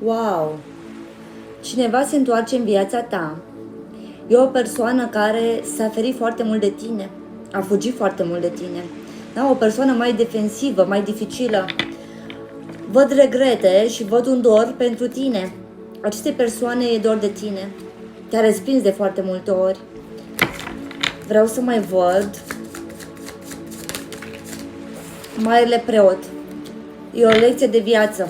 Wow! Cineva se întoarce în viața ta. E o persoană care s-a ferit foarte mult de tine. A fugit foarte mult de tine. Da? O persoană mai defensivă, mai dificilă. Văd regrete și văd un dor pentru tine. Aceste persoane e dor de tine. Te-a respins de foarte multe ori. Vreau să mai văd Marele Preot. E o lecție de viață.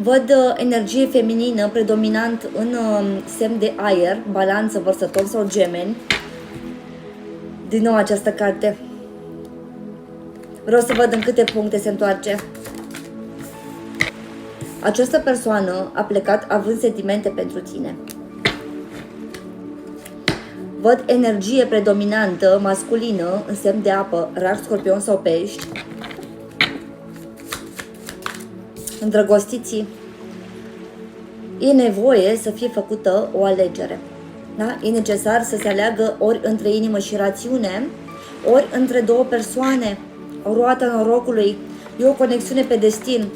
Văd energie feminină predominant în semn de aer, Balanță, Vărsător sau Gemeni. Din nou această carte. Vreau să văd în câte puncte se întoarce. Această persoană a plecat având sentimente pentru tine. Văd energie predominantă, masculină, în semn de apă, Rar, Scorpion sau Pești. Îndrăgostiții. E nevoie să fie făcută o alegere. Da? E necesar să se aleagă ori între inimă și rațiune, ori între două persoane. O roată norocului. E o conexiune pe destin.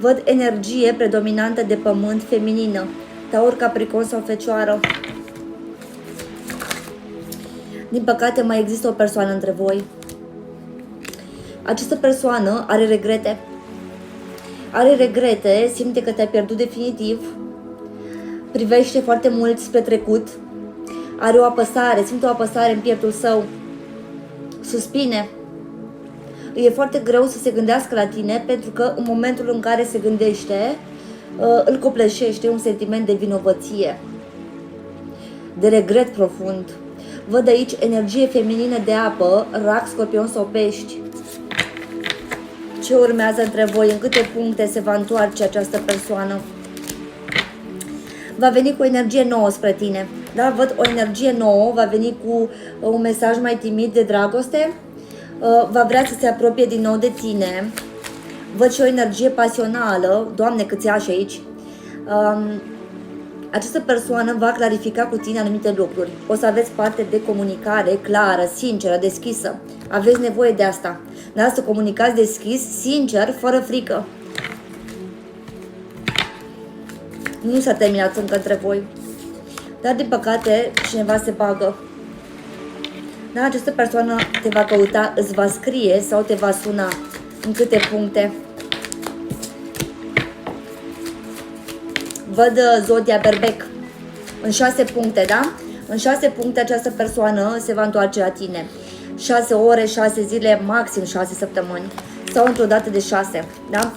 Văd energie predominantă de pământ feminină. Taur, Capricorn sau Fecioară. Din păcate mai există o persoană între voi. Această persoană are regrete. Are regrete, simte că te-ai pierdut definitiv. Privește foarte mult spre trecut. Are o apăsare, simte o apăsare în pieptul său. Suspine. E foarte greu să se gândească la tine, pentru că în momentul în care se gândește, îl copleșește un sentiment de vinovăție, de regret profund. Văd aici energie feminină de apă, Rac, Scorpion sau Pești. Ce urmează între voi? În câte puncte se va întoarce această persoană? Va veni cu o energie nouă spre tine. Da? Văd o energie nouă, va veni cu un mesaj mai timid de dragoste. Va vrea să se apropie din nou de tine. Văd și o energie pasională. Doamne, câți așa aici. Această persoană va clarifica cu tine anumite lucruri. O să aveți parte de comunicare clară, sinceră, deschisă. Aveți nevoie de asta. Da? Să comunicați deschis, sincer, fără frică. Nu s-a terminat încă între voi. Dar, din păcate, cineva se bagă. Da? Această persoană te va căuta, îți va scrie sau te va suna. În câte puncte? Văd zodia Berbec. În 6 puncte, da? În 6 puncte această persoană se va întoarce la tine. 6 ore, 6 zile, maxim 6 săptămâni. Sau într-o dată de 6, da?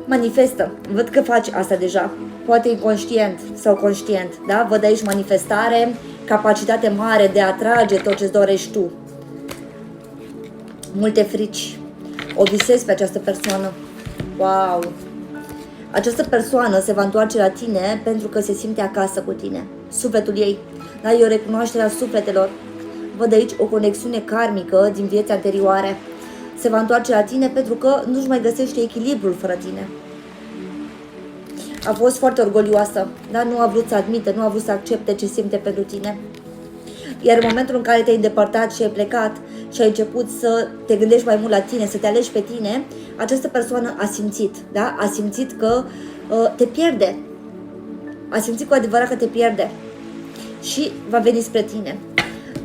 Manifestă. Văd că faci asta deja. Poate inconștient sau conștient, da? Văd aici manifestare, capacitate mare de a atrage tot ce-ți dorești tu. Multe frici. O visezi pe această persoană. Wow! Această persoană se va întoarce la tine pentru că se simte acasă cu tine. Sufletul ei. Da? E o recunoaștere a sufletelor. Văd aici o conexiune karmică din vieți anterioare. Se va întoarce la tine pentru că nu-și mai găsește echilibrul fără tine. A fost foarte orgolioasă. Da? Nu a vrut să admită, nu a vrut să accepte ce simte pentru tine. Iar în momentul în care te-ai îndepărtat și ai plecat și ai început să te gândești mai mult la tine, să te alegi pe tine, această persoană a simțit, da? A simțit că te pierde. A simțit cu adevărat că te pierde. Și va veni spre tine.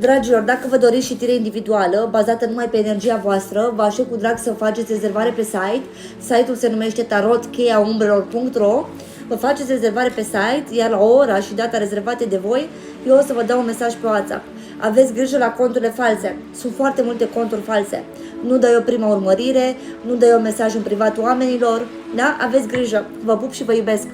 Dragilor, dacă vă doriți știre individuală, bazată numai pe energia voastră, vă aștept cu drag să faceți rezervare pe site. Site-ul se numește tarotcheaumbrelor.ro. Vă faceți rezervare pe site, iar la ora și data rezervate de voi, eu o să vă dau un mesaj pe WhatsApp. Aveți grijă la conturile false. Sunt foarte multe conturi false. Nu dai o prima urmărire, nu dai un mesaj în privat oamenilor. Da? Aveți grijă. Vă pup și vă iubesc.